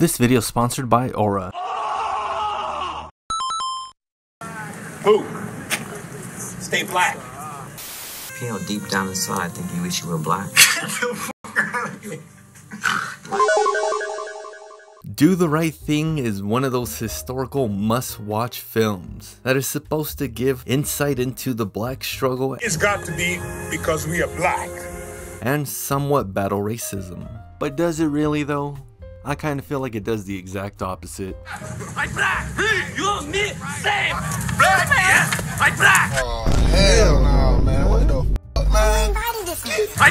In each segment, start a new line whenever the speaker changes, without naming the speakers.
This video is sponsored by Aura.
Who? Stay black.
You know, deep down inside, I think you wish you were black.
Do the Right Thing is one of those historical must-watch films that is supposed to give insight into the black struggle.
It's got to be because we are black.
And somewhat battle racism. But does it really though? I kind of feel like it does the exact opposite.
I'm black! You, me, same! Black, yes! I'm black!
Oh, hell no, man. What the fuck, man?
I'm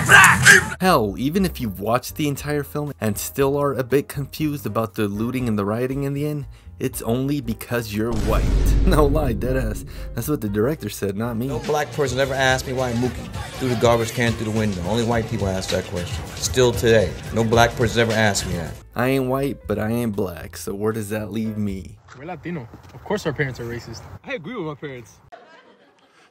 black!
Hell, even if you've watched the entire film and still are a bit confused about the looting and the rioting in the end, it's only because you're white. No lie, deadass. That's what the director said, not me.
No black person ever asked me why Mookie threw the garbage can through the window. Only white people ask that question. Still today, no black person ever asked me that.
I ain't white, but I ain't black, so where does that leave me?
We're Latino. Of course our parents are racist. I agree with my parents.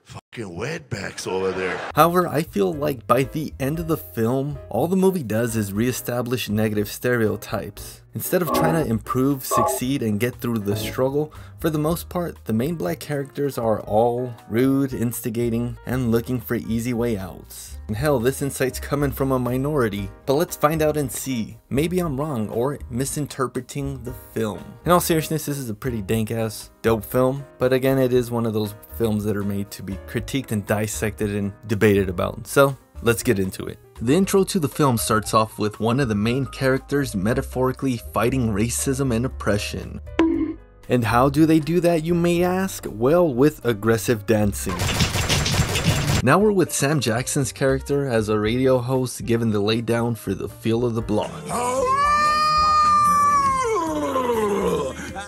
Fucking wetbacks over there.
However, I feel like by the end of the film, all the movie does is reestablish negative stereotypes. Instead of trying to improve, succeed, and get through the struggle, for the most part, the main black characters are all rude, instigating, and looking for easy way outs. And hell, this insight's coming from a minority. But let's find out and see. Maybe I'm wrong or misinterpreting the film. In all seriousness, this is a pretty dank-ass, dope film. But again, it is one of those films that are made to be critiqued and dissected and debated about. So, let's get into it. The intro to the film starts off with one of the main characters metaphorically fighting racism and oppression. And how do they do that, you may ask? Well, with aggressive dancing. Now we're with Sam Jackson's character as a radio host giving the laydown for the feel of the block.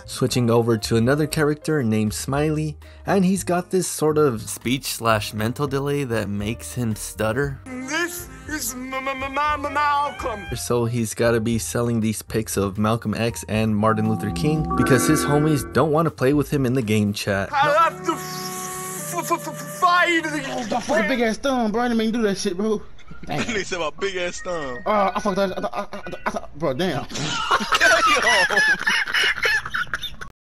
Switching over to another character named Smiley, and he's got this sort of speech/mental delay that makes him stutter.
This is Malcolm.
So he's gotta be selling these pics of Malcolm X and Martin Luther King because his homies don't want to play with him in the game chat.
I have to fight.
That fucking big ass thumb, bro. I didn't mean to do that shit, bro.
They said my big ass thumb.
I fucked that. I thought, bro, damn.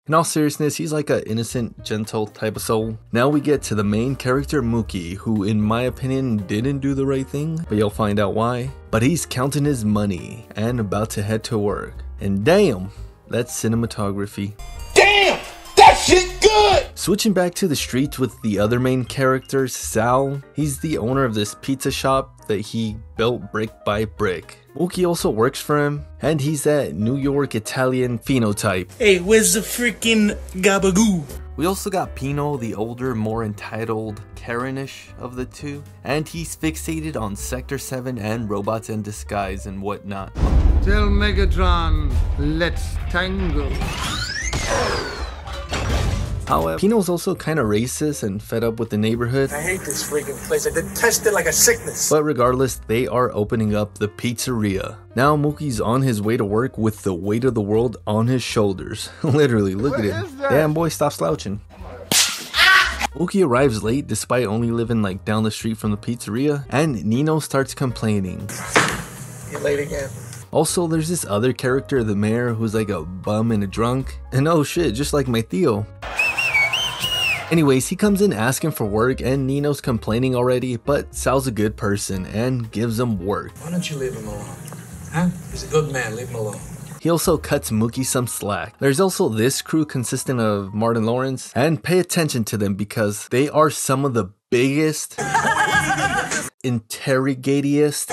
In all seriousness, he's like a innocent, gentle type of soul. Now we get to the main character Mookie, who in my opinion didn't do the right thing, but you'll find out why. But he's counting his money and about to head to work. And damn, that's cinematography.
Damn, that shit good.
Switching back to the streets with the other main characters, Sal. He's the owner of this pizza shop that he built brick by brick. Mookie also works for him, and he's that New York Italian phenotype.
Hey, where's the freaking gabagoo?
We also got Pino, the older, more entitled Karenish of the two, and he's fixated on Sector 7 and robots in disguise and whatnot.
Tell Megatron, let's tango.
However, Pino's also kind of racist and fed up with the neighborhood.
I hate this freaking place. I detest it like a sickness.
But regardless, they are opening up the pizzeria. Now Mookie's on his way to work with the weight of the world on his shoulders. Literally, look at him. Damn boy, stop slouching. Mookie arrives late despite only living like down the street from the pizzeria, and Nino starts complaining.
You're late again.
Also, there's this other character, the mayor, who's like a bum and a drunk. And oh shit, just like my Theo. Anyways, he comes in asking for work and Nino's complaining already, but Sal's a good person and gives him work.
Why don't you leave him alone? Huh? He's a good man, leave him alone.
He also cuts Mookie some slack. There's also this crew consisting of Martin Lawrence, and pay attention to them because they are some of the biggest, interrogatiest,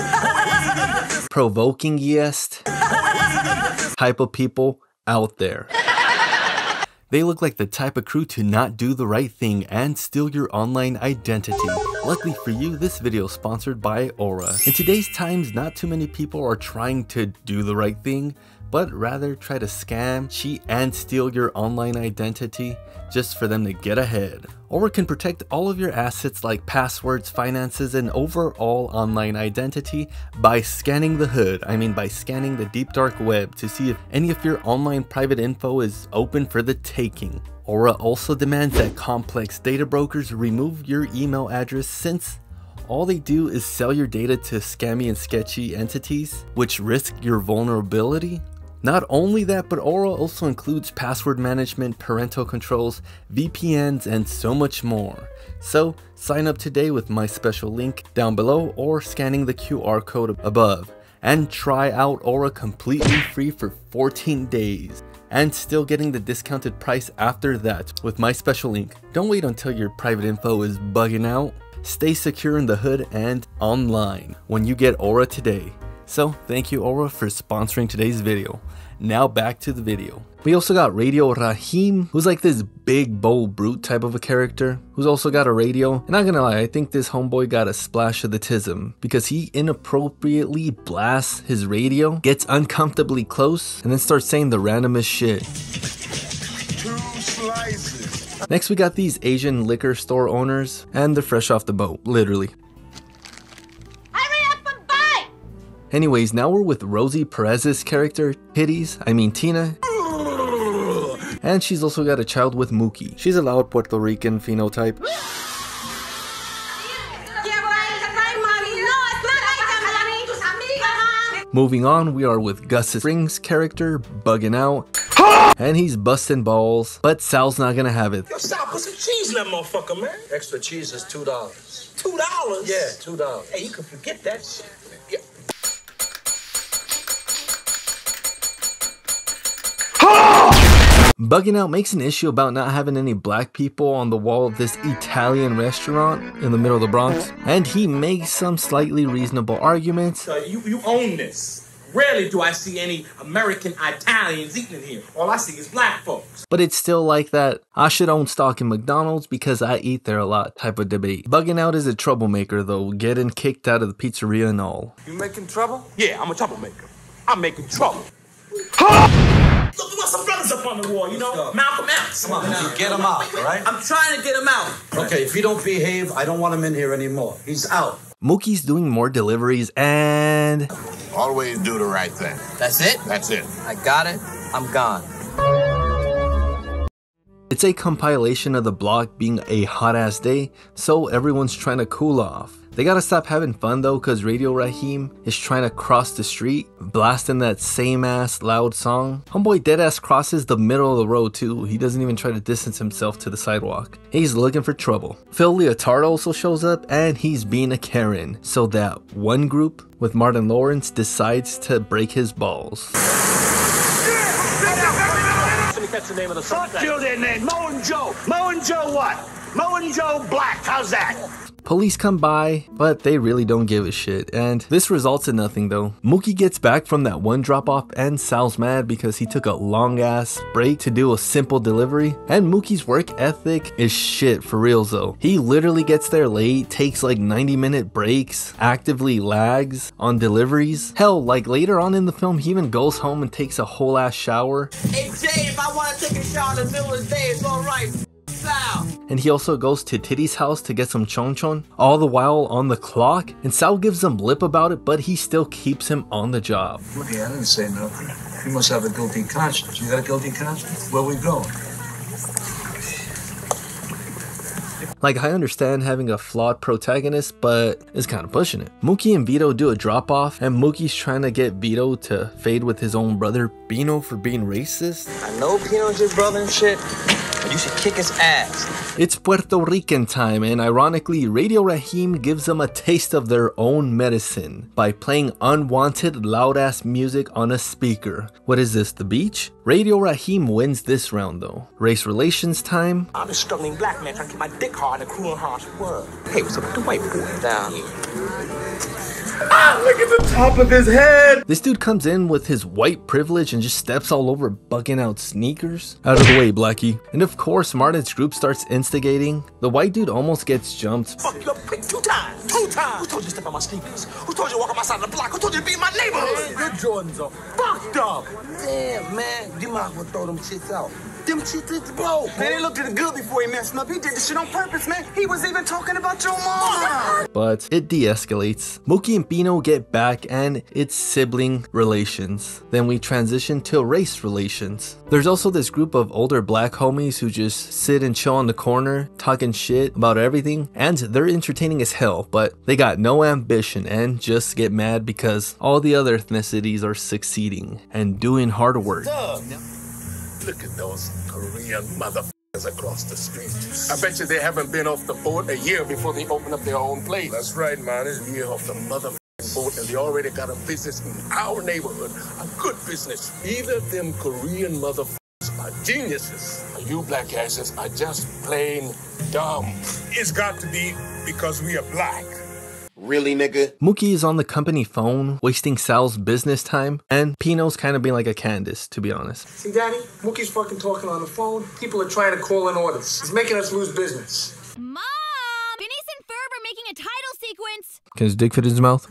provokingest type of people out there. They look like the type of crew to not do the right thing and steal your online identity. Luckily for you, this video is sponsored by Aura. In today's times, not too many people are trying to do the right thing, but rather try to scam, cheat, and steal your online identity just for them to get ahead. Aura can protect all of your assets like passwords, finances, and overall online identity by scanning the hood. I mean by scanning the deep dark web to see if any of your online private info is open for the taking. Aura also demands that complex data brokers remove your email address since all they do is sell your data to scammy and sketchy entities, which risk your vulnerability. Not only that, but Aura also includes password management, parental controls, VPNs, and so much more. So sign up today with my special link down below or scanning the QR code above, and try out Aura completely free for 14 days. And still getting the discounted price after that with my special link. Don't wait until your private info is bugging out. Stay secure in the hood and online when you get Aura today. So thank you Aura for sponsoring today's video. Now back to the video. We also got Radio Raheem, who's like this big bold brute type of a character, who's also got a radio. And not gonna lie, I think this homeboy got a splash of the tism, because he inappropriately blasts his radio, gets uncomfortably close, and then starts saying the randomest shit.
2 slices.
Next we got these Asian liquor store owners, and they're fresh off the boat, literally. Anyways, now we're with Rosie Perez's character, Tina. And she's also got a child with Mookie. She's a loud Puerto Rican phenotype. Moving on, we are with Gus's Springs character, Buggin out. And he's busting balls, but Sal's not gonna have it.
Yo, Sal, put some cheese in that motherfucker, man.
Extra cheese is $2.
$2?
Yeah, $2.
Hey, you can forget that shit. Yeah.
Buggin out makes an issue about not having any black people on the wall of this Italian restaurant in the middle of the Bronx, and he makes some slightly reasonable arguments.
You own this. Rarely do I see any American Italians eating in here. All I see is black folks.
But it's still like that I should own stock in McDonald's because I eat there a lot type of debate. Buggin out is a troublemaker though, getting kicked out of the pizzeria and all.
You making trouble? Yeah, I'm a troublemaker. I'm making trouble. Look, we got some brothers up on the wall, you know? Malcolm X.
Come on, get him out, all right?
I'm trying to get him out.
Okay, if you don't behave, I don't want him in here anymore. He's out.
Mookie's doing more deliveries and...
Always do the right thing.
That's it?
That's it.
I got it. I'm gone.
It's a compilation of the block being a hot ass day, so everyone's trying to cool off. They gotta stop having fun though, cause Radio Raheem is trying to cross the street, blasting that same ass loud song. Homeboy deadass crosses the middle of the road too. He doesn't even try to distance himself to the sidewalk. He's looking for trouble. Phil Leotardo also shows up and he's being a Karen. So that one group with Martin Lawrence decides to break his balls.
That's the name of the song. Fuck you then, Mo and Joe. Mo and Joe what? Mo and Joe Black. How's that?
Police come by, but they really don't give a shit, and this results in nothing though. Mookie gets back from that one drop off and Sal's mad because he took a long ass break to do a simple delivery, and Mookie's work ethic is shit for real though. He literally gets there late, takes like 90-minute breaks, actively lags on deliveries. Hell, like later on in the film, he even goes home and takes a whole ass shower.
Hey Jay, if I want to take a shower in the middle of the day, it's alright. Sal.
And he also goes to Titty's house to get some chon chon, all the while on the clock, and Sal gives him lip about it, but he still keeps him on the job.
Look, I didn't say nothing. You must have a guilty conscience. You got a guilty conscience? Where we going?
Like, I understand having a flawed protagonist, but it's kind of pushing it. Mookie and Vito do a drop-off, and Mookie's trying to get Vito to fade with his own brother, Pino, for being racist.
I know Pino's your brother and shit, but you should kick his ass.
It's Puerto Rican time, and ironically, Radio Raheem gives them a taste of their own medicine by playing unwanted loud-ass music on a speaker. What is this, the beach? Radio Raheem wins this round though. Race relations time.
I'm a struggling black man trying to keep my dick hard in a cruel and harsh world. Hey, what's up with the white boy down here? Ah, look at the top of his head!
This dude comes in with his white privilege and just steps all over Buggin out sneakers. Out of the way, Blackie. And of course, Martin's group starts instigating. The white dude almost gets jumped.
Fuck you up quick 2 times! 2 times! Who told you to step on my sneakers? Who told you to walk on my side of the block? Who told you to be in my neighborhood? Your Jordans are fucked up!
Damn, man. You might as well throw them shits out.
Them shit did the blow. Man, they looked at it good before he messed up. He did this shit on purpose, man. He was even talking about your mama.
But it de-escalates. Mookie and Pino get back and it's sibling relations. Then we transition to race relations. There's also this group of older black homies who just sit and chill on the corner, talking shit about everything, and they're entertaining as hell, but they got no ambition and just get mad because all the other ethnicities are succeeding and doing hard work.
Look at those Korean motherfuckers across the street. I bet you they haven't been off the boat a year before they open up their own place. That's right, man. It's a year off the motherfucking boat and they already got a business in our neighborhood. A good business. Either them Korean motherfuckers are geniuses or you black asses are just plain dumb. It's got to be because we are black.
Really, nigga?
Mookie is on the company phone, wasting Sal's business time, and Pino's kind of being like a Candace, to be honest.
See, Daddy? Mookie's fucking talking on the phone. People are trying to call in orders. It's making us lose business.
Mom! Phineas and Ferb are making a title sequence!
Can his dick fit in his mouth?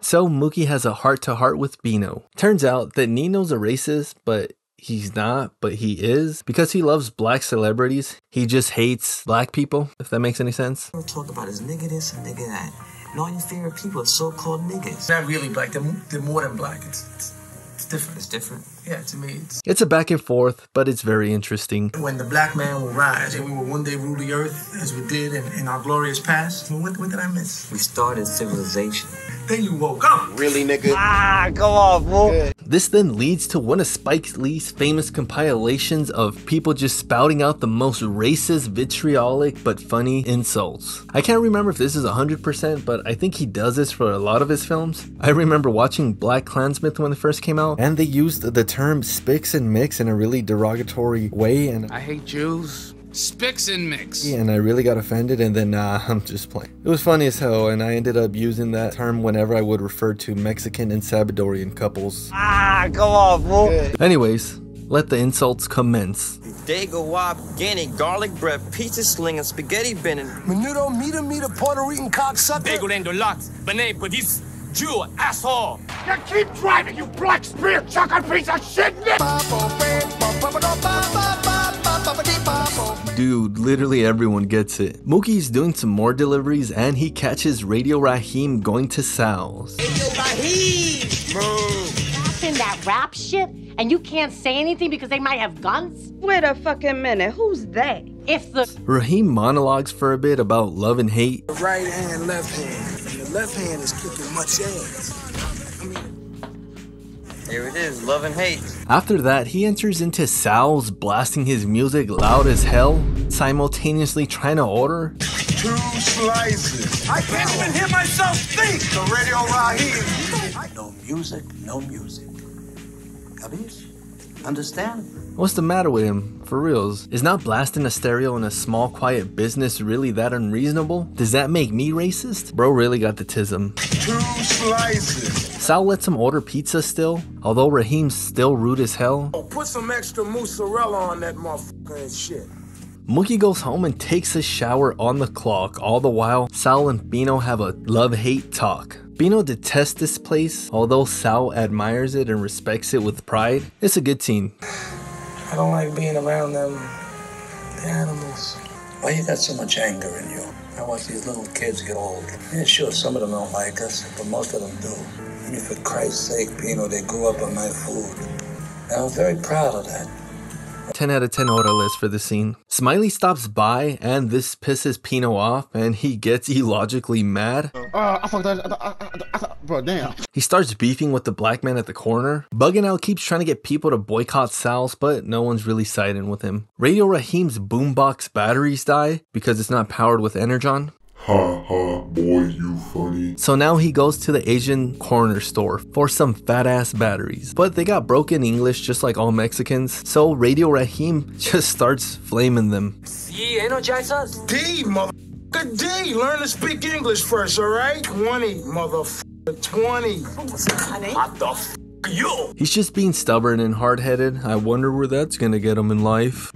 So Mookie has a heart-to-heart with Pino. Turns out that Nino's a racist, but he's not, but he is. Because he loves black celebrities, he just hates black people, if that makes any sense.
What we're talking about is nigga this and nigga that. And all your favorite people are so-called niggas.
Not really black. They're more than black. It's different.
It's different?
Yeah, to me,
it's a back and forth, but it's very interesting.
When the black man will rise and we will one day rule the earth as we did in our glorious past. What did I miss?
We started civilization.
Then you woke up.
Really, nigga?
Ah, go off, boy.
This then leads to one of Spike Lee's famous compilations of people just spouting out the most racist, vitriolic, but funny insults. I can't remember if this is 100%, but I think he does this for a lot of his films. I remember watching Black Klansman when it first came out, and they used the term spicks and mix in a really derogatory way, and
I hate Jews. Spicks and mix.
And I really got offended, and then I'm just playing. It was funny as hell, and I ended up using that term whenever I would refer to Mexican and Salvadorian couples.
Ah, go off, boy.
Anyways, let the insults commence.
Dago wop, guinea, garlic bread, pizza sling, and spaghetti bending.
Menudo, meter, Puerto Rican cocksucker.
Dago lendo lots, benet this Jew, asshole.
Now keep driving, you black spear chucker piece of shit.
Dude, literally everyone gets it. Mookie's doing some more deliveries and he catches Radio Raheem going to Sal's.
Radio Raheem!
That's in that rap shit? And you can't say anything because they might have guns?
Wait a fucking minute, who's they?
It's the...
Raheem monologues for a bit about love and hate.
The right hand, left hand. And the left hand is kicking much ass.
Here it is, love and hate.
After that, he enters into Sal's, blasting his music loud as hell, simultaneously trying to order
2 slices.
I can't even hear myself think. The Radio Raheem.
No music, no music. Capiche? Understand?
What's the matter with him? For reals. Is not blasting a stereo in a small quiet business really that unreasonable? Does that make me racist? Bro really got the tism.
2 slices.
Sal lets him order pizza still, although Raheem's still rude as hell.
Oh, put some extra mozzarella on that motherfucker and shit.
Mookie goes home and takes a shower on the clock. All the while, Sal and Pino have a love-hate talk. Pino detests this place, although Sal admires it and respects it with pride. It's a good scene.
I don't like being around them, the animals.
Why you got so much anger in you? I watch these little kids get old. Yeah, sure, some of them don't like us, but most of them do. I mean, for Christ's sake, Pino, they grew up on my food. And I'm very proud of that.
10 out of 10 orales for the scene. Smiley stops by and this pisses Pino off and he gets illogically mad.
I fucked that. Bro, damn.
He starts beefing with the black man at the corner. Buggin out keeps trying to get people to boycott Sal's, but no one's really siding with him. Radio Raheem's boombox batteries die because it's not powered with Energon.
Ha ha, boy, you funny.
So now he goes to the Asian corner store for some fat ass batteries. But they got broken English just like all Mexicans, so Radio Raheem just starts flaming them.
See, energize us. D, motherfucker, D. Learn to speak English first, alright? 20, motherfucker, 20. What the f*** you?
He's just being stubborn and hard-headed. I wonder where that's gonna get him in life.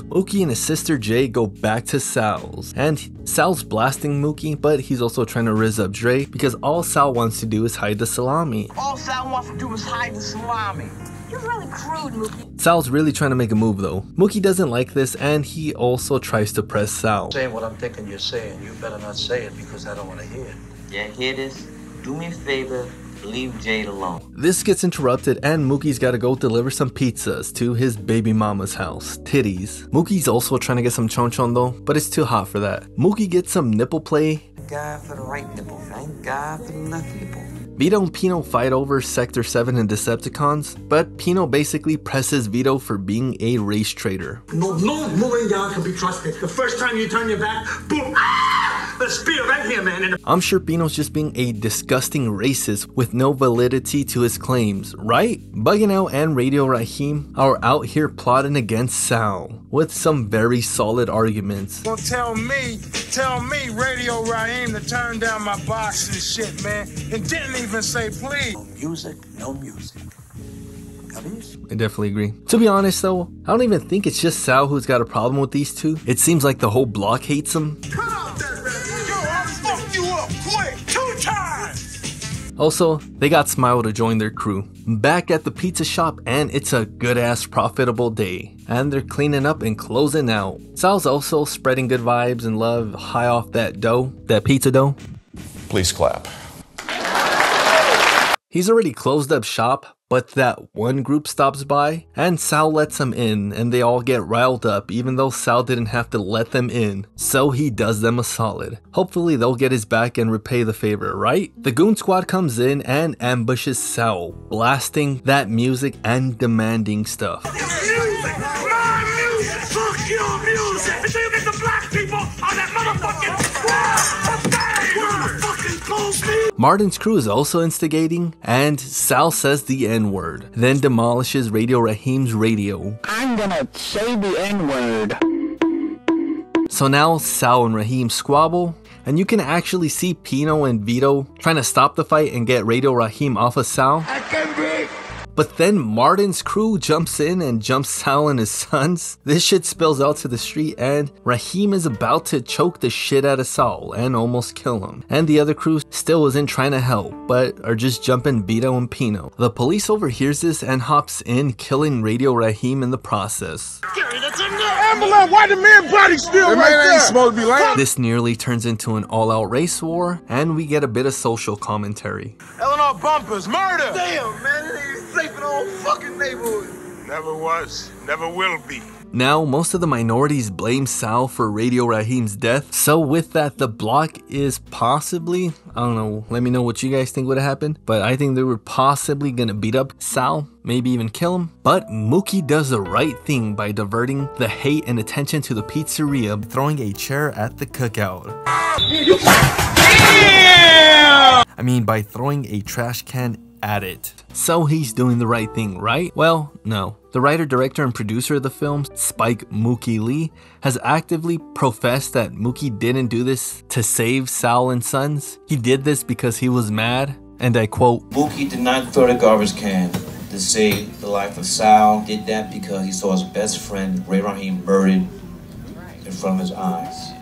Mookie and his sister Jay go back to Sal's, and Sal's blasting Mookie, but he's also trying to rizz up Dre because all Sal wants to do is hide the salami.
All Sal wants to do is hide the salami.
You're really crude, Mookie.
Sal's really trying to make a move though. Mookie doesn't like this and he also tries to press Sal.
Saying what I'm thinking you're saying. You better not say it because I don't want to hear it.
Yeah, hear this? Do me a favor, leave Jade alone.
This gets interrupted and Mookie's gotta go deliver some pizzas to his baby mama's house, Titties. Mookie's also trying to get some chon chon though, but it's too hot for that. Mookie gets some nipple play.
God for the right nipple, thank God for the left nipple.
Vito and Pino fight over Sector 7 and Decepticons, but Pino basically presses Vito for being a race traitor.
No moving down can be trusted. The first time you turn your back, boom, ah! The spear right here, man.
I'm sure Pino's just being a disgusting racist with no validity to his claims, right? Buggin out and Radio Raheem are out here plotting against Sal with some very solid arguments.
Well, tell me, Radio Raheem to turn down my box and shit, man, and didn't even say please.
No music, no music.
I definitely agree. To be honest though, I don't even think it's just Sal who's got a problem with these two. It seems like the whole block hates him.
Come on, yo, I'll fuck you up quick, 2 times.
Also, they got Smile to join their crew. Back at the pizza shop and it's a good ass profitable day. And they're cleaning up and closing out. Sal's also spreading good vibes and love high off that dough, that pizza dough.
Please clap.
He's already closed up shop, but that one group stops by and Sal lets them in and they all get riled up even though Sal didn't have to let them in. So he does them a solid. Hopefully they'll get his back and repay the favor, right? The goon squad comes in and ambushes Sal, blasting that music and demanding stuff.
Music! My music! Fuck your music! Until you get the black people on that motherfucking
Martin's crew is also instigating, and Sal says the N-word, then demolishes Radio Raheem's radio.
I'm gonna say the N-word.
So now Sal and Raheem squabble, and you can actually see Pino and Vito trying to stop the fight and get Radio Raheem off of Sal. But then Martin's crew jumps in and jumps Sal and his sons. This shit spills out to the street and Raheem is about to choke the shit out of Sal and almost kill him. And the other crew still isn't trying to help, but are just jumping Vito and Pino. The police overhears this and hops in, killing Radio Raheem in the process.
Ambulance, why the man body still right there? Ain't supposed to be lying.
This nearly turns into an all-out race war, and we get a bit of social commentary.
Eleanor bumpers, murder! Damn, man, it ain't safe in the whole fucking neighborhood. Never was, never will be.
Now, most of the minorities blame Sal for Radio Raheem's death, so with that, the block is possibly, I don't know, let me know what you guys think would have happened, but I think they were possibly gonna beat up Sal, maybe even kill him, but Mookie does the right thing by diverting the hate and attention to the pizzeria, throwing a chair at the cookout. I mean, by throwing a trash can at it. So he's doing the right thing, right? Well, no. The writer, director, and producer of the film, Spike Mookie Lee, has actively professed that Mookie didn't do this to save Sal and Sons. He did this because he was mad, and I quote,
Mookie did not throw the garbage can to save the life of Sal. He did that because he saw his best friend, Ray Raheem, murdered in front of his eyes.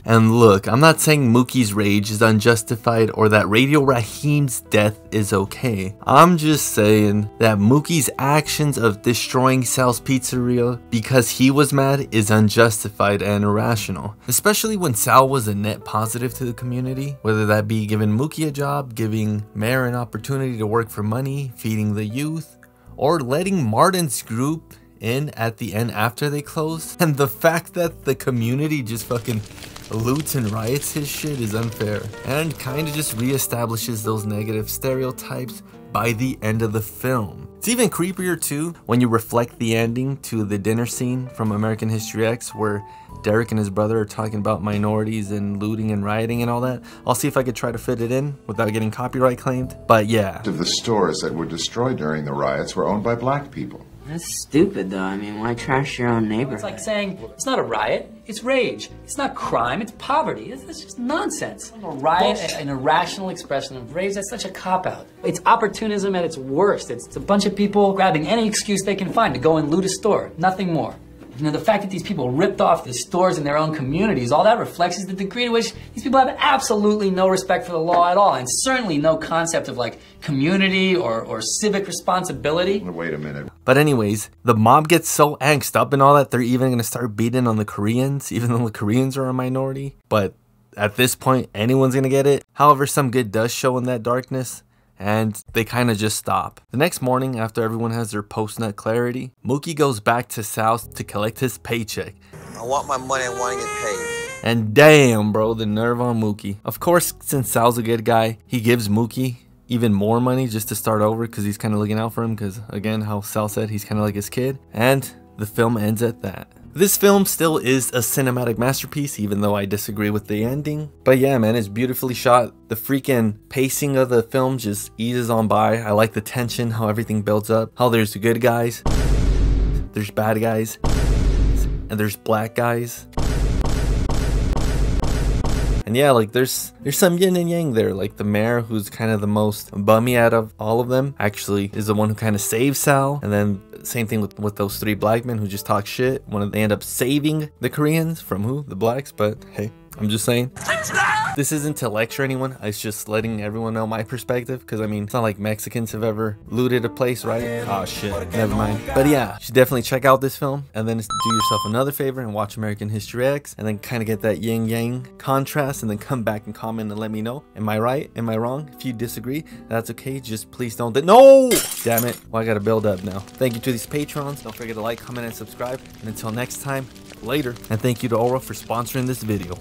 And look, I'm not saying Mookie's rage is unjustified or that Radio Raheem's death is okay. I'm just saying that Mookie's actions of destroying Sal's pizzeria because he was mad is unjustified and irrational. Especially when Sal was a net positive to the community, whether that be giving Mookie a job, giving Mayor an opportunity to work for money, feeding the youth, or letting Martin's group in at the end after they closed. And the fact that the community just fucking loots and riots his shit is unfair and kind of just reestablishes those negative stereotypes by the end of the film. It's even creepier too when you reflect the ending to the dinner scene from American History X where Derek and his brother are talking about minorities and looting and rioting and all that. I'll see if I could try to fit it in without getting copyright claimed, but yeah.
Of the stores that were destroyed during the riots were owned by black people.
That's stupid, though. I mean, why trash your own neighborhood?
It's like saying, it's not a riot, it's rage. It's not crime, it's poverty. It's just nonsense. A riot, an irrational expression of rage, that's such a cop-out. It's opportunism at its worst. It's a bunch of people grabbing any excuse they can find to go and loot a store. Nothing more. You know, the fact that these people ripped off the stores in their own communities, all that reflects is the degree to which these people have absolutely no respect for the law at all, and certainly no concept of like community or civic responsibility.
Wait a minute.
But anyways, the mob gets so angst up and all that they're even gonna start beating on the Koreans, even though the Koreans are a minority. But at this point, anyone's gonna get it. However, some good does show in that darkness, and they kind of just stop. The next morning, after everyone has their post-nut clarity, Mookie goes back to South to collect his paycheck.
I want my money, I want to get paid.
And damn, bro, the nerve on Mookie. Of course, since Sal's a good guy, he gives Mookie even more money just to start over because he's kind of looking out for him because, again, how Sal said, he's kind of like his kid. And the film ends at that. This film still is a cinematic masterpiece, even though I disagree with the ending. But yeah, man, it's beautifully shot. The freaking pacing of the film just eases on by. I like the tension, how everything builds up, how there's good guys, there's bad guys, and there's black guys. And yeah, like there's some yin and yang there. Like the mayor, who's kind of the most bummy out of all of them, actually is the one who kind of saves Sal. And then same thing with those three black men who just talk shit. They end up saving the Koreans from who? The blacks. But hey, I'm just saying. This isn't to lecture anyone. It's just letting everyone know my perspective. Because I mean, it's not like Mexicans have ever looted a place, right? Oh shit, never mind. But yeah, you should definitely check out this film. And then do yourself another favor and watch American History X. And then kind of get that yin yang contrast. And then come back and comment and let me know. Am I right? Am I wrong? If you disagree, that's okay. Just please don't. No! Damn it. Well, I gotta build up now. Thank you to these patrons. Don't forget to like, comment, and subscribe. And until next time, later. And thank you to Aura for sponsoring this video.